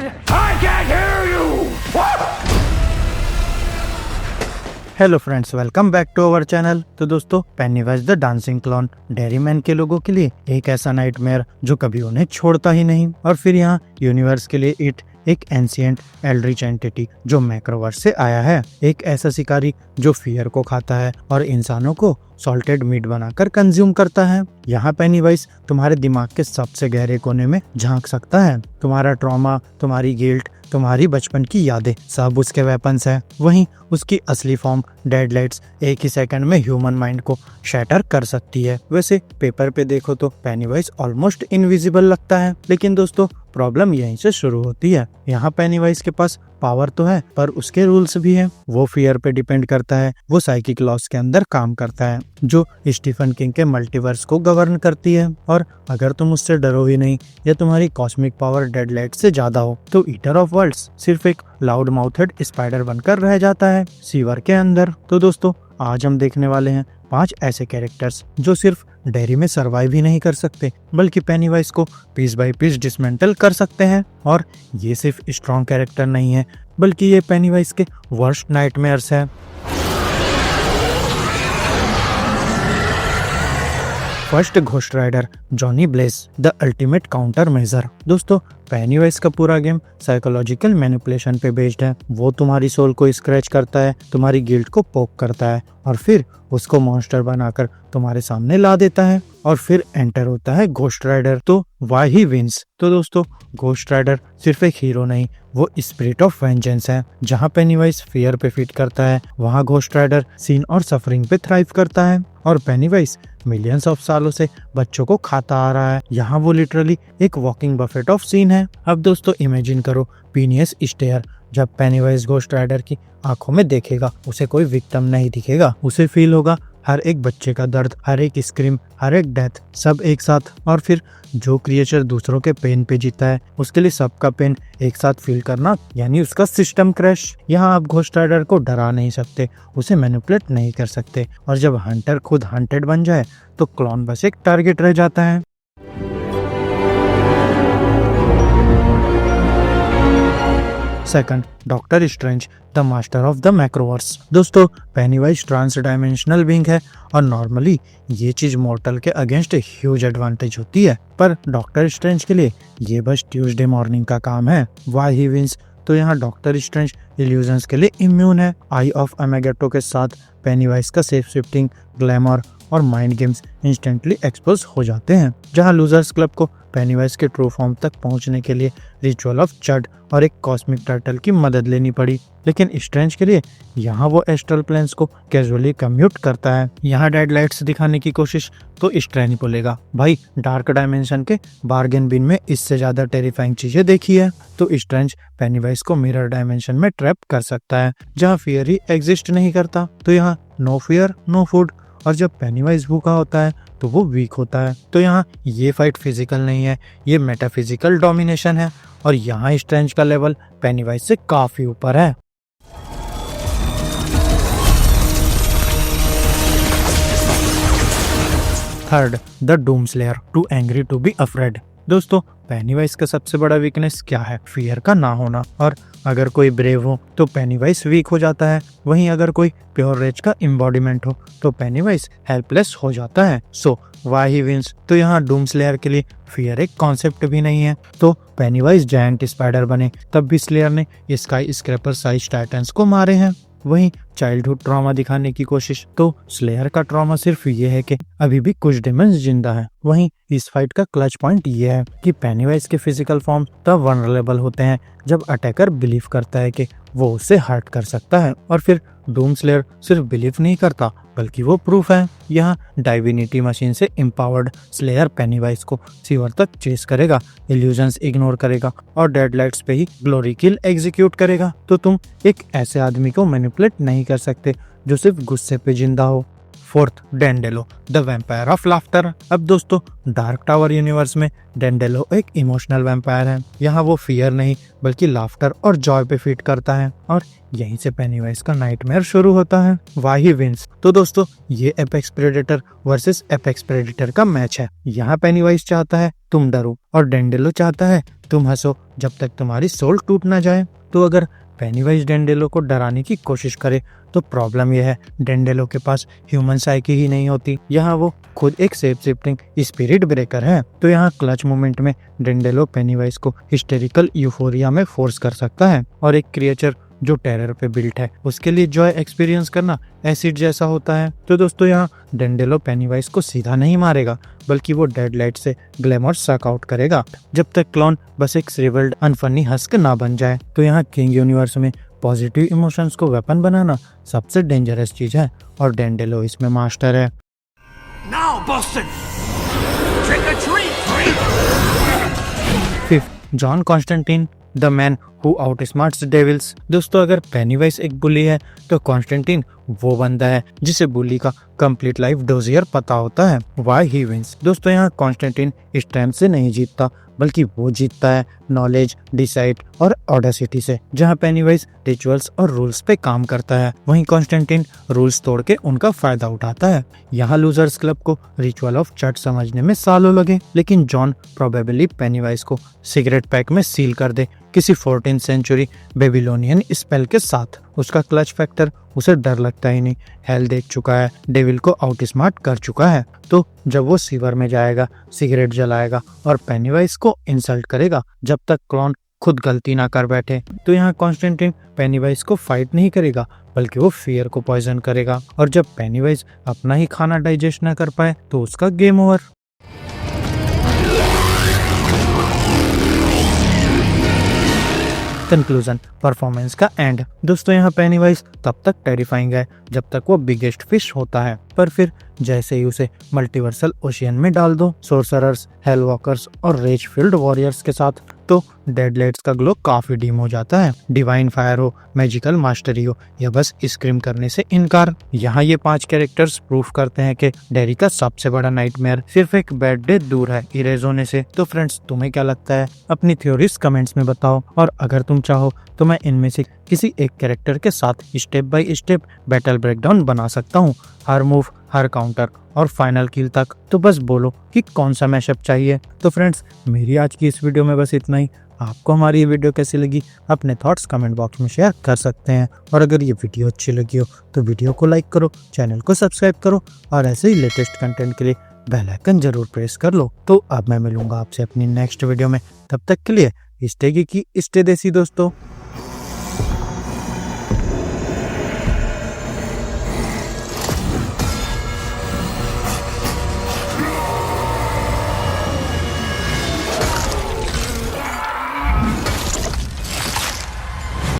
I can't hear you! Hello friends, welcome back to our channel. तो दोस्तों, Pennywise the dancing clown डेयरीमैन के लोगों के लिए एक ऐसा नाइटमेयर जो कभी उन्हें छोड़ता ही नहीं। और फिर यहाँ यूनिवर्स के लिए इट एक एंशिएंट एल्ड्रिच एंटिटी जो मैक्रोवर्स से आया है, एक ऐसा शिकारी जो फियर को खाता है और इंसानों को सॉल्टेड मीट बनाकर कंज्यूम करता है। यहाँ पेनीवाइज तुम्हारे दिमाग के सबसे गहरे कोने में झांक सकता है। तुम्हारा ट्रॉमा, तुम्हारी गिल्ट, तुम्हारी बचपन की यादें सब उसके वेपन्स है। वहीं उसकी असली फॉर्म डेडलाइट्स एक ही सेकंड में ह्यूमन माइंड को शैटर कर सकती है। वैसे पेपर पे देखो तो पेनीवाइज ऑलमोस्ट इनविजिबल लगता है, लेकिन दोस्तों प्रॉब्लम यहीं से शुरू होती है। यहाँ पेनीवाइज के पास पावर तो है, पर उसके रूल्स भी हैं। वो फियर पे डिपेंड करता है, वो साइकिक लॉस के अंदर काम करता है जो स्टीफन किंग के मल्टीवर्स को गवर्न करती है। और अगर तुम उससे डरो ही नहीं या तुम्हारी कॉस्मिक पावर डेडलाइट से ज्यादा हो तो ईटर ऑफ वर्ल्ड्स सिर्फ एक लाउड माउथेड स्पाइडर बनकर रह जाता है सीवर के अंदर। तो दोस्तों, आज हम देखने वाले हैं 5 ऐसे कैरेक्टर्स जो सिर्फ डेयरी में सरवाइव ही नहीं कर सकते, बल्कि पेनीवाइज को पीस बाय पीस डिसमेंटल कर सकते हैं। और ये सिर्फ स्ट्रॉन्ग कैरेक्टर नहीं है, बल्कि ये पेनीवाइज के वर्स्ट नाइटमेयर्स है। First, Ghost Rider Johnny Blaze the ultimate countermeasure. दोस्तों, पेनीवाइज का पूरा गेम साइकोलॉजिकल मैनिपुलेशन पे बेस्ड है। वो तुम्हारी सोल को स्क्रैच करता है, तुम्हारी गिल्ट को पोक करता है और फिर उसको मॉन्स्टर बनाकर तुम्हारे सामने ला देता है। और फिर एंटर होता है घोस्ट राइडर। तो वाई ही विंस। तो दोस्तों, घोस्ट राइडर सिर्फ एक हीरो नहीं, वो स्पिरिट ऑफ वेंजेंस है। जहाँ पेनीवाइज फियर पे फीड करता है, वहाँ घोस्ट राइडर सीन और सफरिंग पे थ्राइव करता है। और पेनीवाइज मिलियंस ऑफ सालों से बच्चों को खाता आ रहा है। यहाँ वो लिटरली एक वॉकिंग बफेट ऑफ सीन है। अब दोस्तों इमेजिन करो पीनियस स्टेयर। जब पेनीवाइज घोस्ट राइडर की आंखों में देखेगा, उसे कोई विक्टिम नहीं दिखेगा, उसे फील होगा हर एक बच्चे का दर्द, हर एक स्क्रीम, हर एक डेथ, सब एक साथ। और फिर जो क्रिएचर दूसरों के पेन पे जीता है, उसके लिए सबका पेन एक साथ फील करना, यानी उसका सिस्टम क्रैश। यहाँ आप घोस्ट राइडर को डरा नहीं सकते, उसे मैनिपुलेट नहीं कर सकते। और जब हंटर खुद हंटेड बन जाए तो क्लॉन बस एक टारगेट रह जाता है। Second, doctor strange the master of the macroverse. दोस्तों, पेनीवाइज ट्रांस डायमेंशनल बीइंग है और नॉर्मली ये चीज मॉर्टल के अगेंस्ट ह्यूज एडवांटेज होती है, पर डॉक्टर स्ट्रेंज के लिए ये बस ट्यूसडे मॉर्निंग का काम है। Why he wins. तो यहाँ डॉक्टर स्ट्रेंज इल्यूजन्स के लिए इम्यून है। आई ऑफ अमेगेटो के साथ पेनीवाइज का सेफ शिफ्टिंग, ग्लैमर और माइंड गेम्स इंस्टेंटली एक्सपोज हो जाते हैं। जहां लूजर्स क्लब को पेनीवाइज के ट्रू फॉर्म तक पहुंचने के लिए रिचुअल ऑफ चड और एक कॉस्मिक टर्टल की मदद लेनी पड़ी, लेकिन स्ट्रेंज के लिए यहाँ वो एस्ट्रल प्लेन्स को कैजुअली कम्यूट करता है। यहाँ डेडलाइट्स दिखाने की कोशिश तो स्ट्रेंज बोलेगा, भाई डार्क डायमेंशन के बार्गेन बिन में इससे ज्यादा टेरिफाइंग चीजें देखी है। तो स्ट्रेंज पेनीवाइज को मिरर डायमेंशन में ट्रैप कर सकता है, जहाँ फियर ही एग्जिस्ट नहीं करता। तो यहाँ नो फियर नो फूड। और जब पेनीवाइज भूखा होता है तो वो वीक होता है। तो यहाँ ये फाइट फिजिकल नहीं है, ये मेटाफिजिकल डोमिनेशन है। और यहाँ स्ट्रेंज का लेवल पेनीवाइज से काफी ऊपर है। Third, the Doom Slayer too angry to be afraid. दोस्तों, पेनीवाइज का सबसे बड़ा वीकनेस क्या है? फियर का ना होना। और अगर कोई ब्रेव हो तो पेनीवाइज वीक हो जाता है, वहीं अगर कोई प्योर रेज का एम्बॉडीमेंट हो तो पेनीवाइज हेल्पलेस हो जाता है। सो वाई ही विंस। तो यहाँ डूम स्लेयर के लिए फियर एक कॉन्सेप्ट भी नहीं है। तो पेनीवाइज जायंट स्पाइडर बने तब भी स्लेयर ने स्काई स्क्रैपर साइज टाइटन्स को मारे हैं। वहीं चाइल्डहुड ट्रॉमा दिखाने की कोशिश, तो स्लेयर का ट्रॉमा सिर्फ ये है कि अभी भी कुछ डेमन्स जिंदा है। वहीं इस फाइट का क्लच पॉइंट ये है कि पेनीवाइज के फिजिकल फॉर्म तब वनरेबल होते हैं जब अटैकर बिलीव करता है कि वो उसे हर्ट कर सकता है। और फिर डूम स्लेयर सिर्फ बिलीव नहीं करता, बल्कि वो प्रूफ है। यहाँ डाइविनिटी मशीन से एम्पावर्ड स्लेयर पेनीवाइज को सीवर तक चेस करेगा, इल्यूजन्स इग्नोर करेगा और डेडलाइट्स पे ही ग्लोरी किल एग्जीक्यूट करेगा। तो तुम एक ऐसे आदमी को मैनिपुलेट नहीं कर सकते जो सिर्फ गुस्से पे जिंदा हो। फोर्थ, डेंडेलो द वैम्पायर ऑफ लाफ्टर। अब दोस्तों, डार्क टावर यूनिवर्स में डेंडेलो एक इमोशनल वैम्पायर है। यहाँ वो फियर नहीं बल्कि लाफ्टर और जॉय पे फीड करता है और यहीं से पेनीवाइज का नाइटमेयर शुरू होता है। Why he wins. तो दोस्तों, ये apex predator versus apex predator का मैच है। यहाँ पेनीवाइज चाहता है तुम डरो और डेंडेलो चाहता है तुम हंसो जब तक तुम्हारी सोल टूट ना जाए। तो अगर पेनीवाइज डेंडेलो को डराने की कोशिश करे तो प्रॉब्लम यह है, डेंडेलो के पास ह्यूमन साइकी ही नहीं होती। यहाँ वो खुद एक शेप शिफ्टिंग स्पिरिट ब्रेकर है। तो यहाँ क्लच मोमेंट में डेंडेलो पेनीवाइज को हिस्टेरिकल यूफोरिया में फोर्स कर सकता है, और एक क्रिएचर जो टेरर पे बिल्ट है उसके लिए जॉय एक्सपीरियंस करना एसिड जैसा होता है। तो दोस्तों यहाँ डेंडेलो पेनीवाइज को सीधा नहीं मारेगा, बल्कि वो डेडलाइट से ग्लैमर सक आउट करेगा जब तक क्लॉन बस एक श्रिवल्ड अनफनी हस्क ना बन जाए। तो यहाँ किंग यूनिवर्स में पॉजिटिव इमोशंस को वेपन बनाना सबसे डेंजरस चीज है, और डेंडेलो इसमें मास्टर है। Now, Boston! Trick or treat! Fifth, John Constantine, the man who outsmarts devils. दोस्तों अगर पेनीवाइज एक बुली है तो कॉन्स्टेंटाइन वो बंदा है जिसे बुली का कंप्लीट लाइफ डोजियर पता होता है, व्हाई ही विंस। दोस्तों यहाँ कॉन्स्टेंटाइन इस टाइम से नहीं जीतता, बल्कि वो जीतता है नॉलेज, डिसाइड और ऑडेसिटी से। जहाँ पेनीवाइज रिचुअल्स और रूल्स पे काम करता है, वहीं कॉन्स्टेंटाइन रूल्स तोड़ के उनका फायदा उठाता है। यहाँ लूजर्स क्लब को रिचुअल ऑफ चट समझने में सालों लगे, लेकिन जॉन प्रोबेबली पेनीवाइज को सिगरेट पैक में सील कर दे किसी 14th सेंचुरी बेबीलोनियन स्पेल के साथ। उसका क्लच फैक्टर उसे डर लगता ही नहीं, हेल देख चुका है, डेविल को आउटस्मार्ट कर चुका है। तो जब वो सीवर में जाएगा, सिगरेट जलाएगा और पेनीवाइज को इंसल्ट करेगा जब तक क्लॉन खुद गलती ना कर बैठे। तो यहाँ कॉन्स्टेंटाइन पेनीवाइज को फाइट नहीं करेगा, बल्कि वो फियर को पॉइजन करेगा, और जब पेनीवाइज अपना ही खाना डाइजेस्ट ना कर पाए तो उसका गेम ओवर। कंक्लूजन, परफॉर्मेंस का एंड। दोस्तों यहाँ पेनीवाइज तब तक टेरिफाइंग है जब तक वो बिगेस्ट फिश होता है, पर फिर जैसे ही उसे मल्टीवर्सल ओशियन में डाल दो सोर्सरर्स, हेलवॉकर्स और रेज फील्ड वॉरियर्स के साथ, तो डेडलाइट्स का ग्लो काफी डीम हो जाता है। डिवाइन फायर हो, मैजिकल मास्टरी हो, या बस स्क्रीम करने से इनकार। यहाँ ये 5 कैरेक्टर्स प्रूफ करते हैं कि डेरी का सबसे बड़ा नाइटमेयर सिर्फ एक बैड डे दूर है इरेज होने से। तो फ्रेंड्स तुम्हें क्या लगता है? अपनी थ्योरीज कमेंट्स में बताओ, और अगर तुम चाहो तो मैं इनमें से किसी एक कैरेक्टर के साथ step by step battle breakdown बना सकता हूँ, हर मूव, हर काउंटर और फाइनल किल तक। तो बस बोलो कि कौन सा मैशअप चाहिए। तो फ्रेंड्स मेरी आज की इस वीडियो में बस इतना ही। आपको हमारी ये वीडियो कैसी लगी अपने थॉट्स कमेंट बॉक्स में शेयर कर सकते हैं, और अगर ये वीडियो अच्छी लगी हो तो वीडियो को लाइक करो, चैनल को सब्सक्राइब करो, और ऐसे ही लेटेस्ट कंटेंट के लिए बेल आइकन जरूर प्रेस कर लो। तो अब मैं मिलूंगा आपसे अपनी नेक्स्ट वीडियो में, तब तक के लिए स्टे की स्टे देसी दोस्तों।